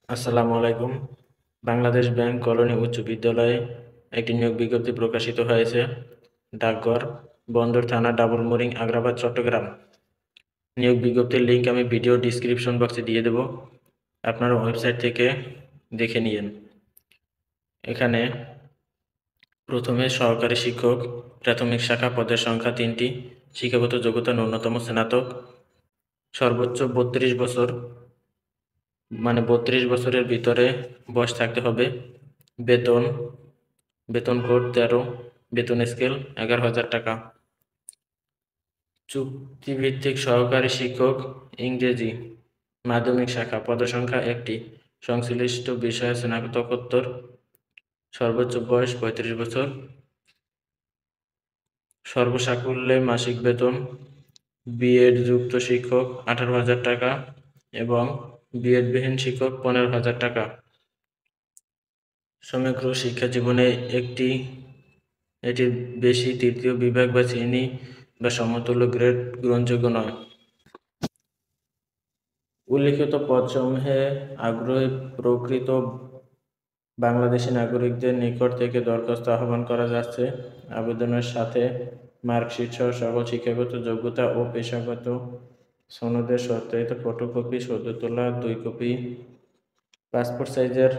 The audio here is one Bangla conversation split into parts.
আসসালামু আলাইকুম। বাংলাদেশ ব্যাংক কলোনি উচ্চ বিদ্যালয়ে একটি নিয়োগ বিজ্ঞপ্তি প্রকাশিত হয়েছে। ডাকঘর, বন্দর থানা, ডাবলমুরিং, আগ্রাবাদ, চট্টগ্রাম। নিয়োগ বিজ্ঞপ্তির লিঙ্ক আমি ভিডিও ডিসক্রিপশন বক্সে দিয়ে দেব। আপনারা ওয়েবসাইট থেকে দেখে নিন। এখানে প্রথমে সহকারী শিক্ষক, প্রাথমিক শাখা, পদের সংখ্যা ৩টি, শিক্ষাগত যোগ্যতা ন্যূনতম স্নাতক, সর্বোচ্চ ৩২ বছর, মানে ৩২ বছরের ভিতরে বয়স থাকতে হবে। বেতন বেতন কোড ১৩, বেতন স্কেল ১১,০০০ টাকা। চুক্তিভিত্তিক সহকারী শিক্ষক, ইংরেজি মাধ্যমিক শাখা, পদসংখ্যা ১টি, সংশ্লিষ্ট বিষয়ে স্নাতকোত্তর, সর্বোচ্চ বয়স ৩৫ বছর, সর্বসাকুল্যে মাসিক বেতন বিএড যুক্ত শিক্ষক ১৮,০০০ টাকা এবং বিএডবিহীন শিক্ষক ১৫,০০০ টাকা। সমগ্র শিক্ষা জীবনে এটির বেশি তৃতীয় বিভাগ বা শ্রেণী বা সমতুল্য গ্রেড গ্রহণযোগ্য নয়। উল্লিখিত পদসমূহে আগ্রহী প্রকৃত বাংলাদেশী নাগরিকদের নিকট থেকে দরখাস্ত আহ্বান করা যাচ্ছে। আবেদনের সাথে মার্কশিট সহ সকল শিক্ষাগত যোগ্যতা ও পেশাগত সনদের সত্যায়িত ফটোকপি, সদ্য তোলা ২ কপি, পাসপোর্ট সাইজের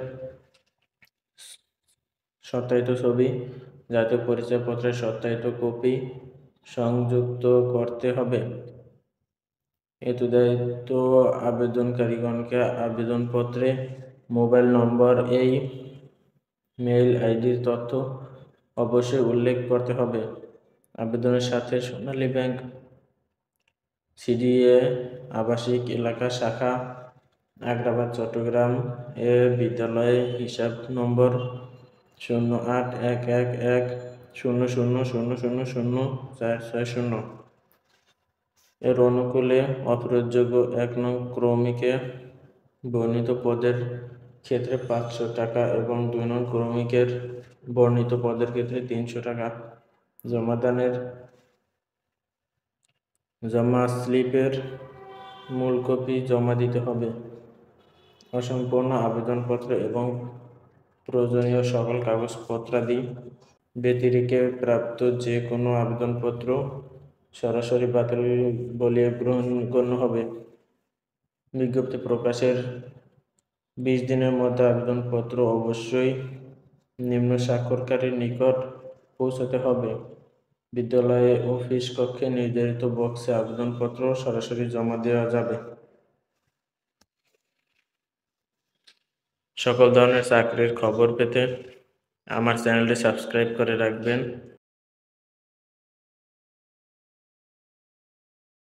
সত্যায়িত ছবি, জাতীয় পরিচয়পত্রের সত্যায়িত কপি সংযুক্ত করতে হবে। হেতুদায়িত্ব আবেদনকারীগণকে আবেদনপত্রে মোবাইল নম্বর, মেইল আইডির তথ্য অবশ্যই উল্লেখ করতে হবে। আবেদনের সাথে সোনালী ব্যাংক সিডিএ আবাসিক এলাকা শাখা, আগ্রাবাদ, চট্টগ্রাম এ বিদ্যালয়ে হিসাব নম্বর 08111000000460 এর অনুকূলে অফেরতযোগ্য ১ নং ক্রমিকে বর্ণিত পদের ক্ষেত্রে ৫০০ টাকা এবং ২ নং ক্রমিকের বর্ণিত পদের ক্ষেত্রে ৩০০ টাকা জমা স্লিপের মূল কপি জমা দিতে হবে। অসম্পূর্ণ আবেদনপত্র এবং প্রয়োজনীয় সকল কাগজপত্রাদি ব্যতিরেকে প্রাপ্ত যে কোনো আবেদনপত্র সরাসরি বাতিল বলিয়া গণ্য হবে। বিজ্ঞপ্তি প্রকাশের ২০ দিনের মধ্যে আবেদনপত্র অবশ্যই নিম্ন স্বাক্ষরকারীর নিকট পৌঁছাতে হবে। বিদ্যালয়ে অফিস কক্ষে নির্ধারিত বক্সে আবেদনপত্র সরাসরি জমা দেওয়া যাবে। সকল ধরনের চাকরির খবর পেতে আমার চ্যানেলটি সাবস্ক্রাইব করে রাখবেন।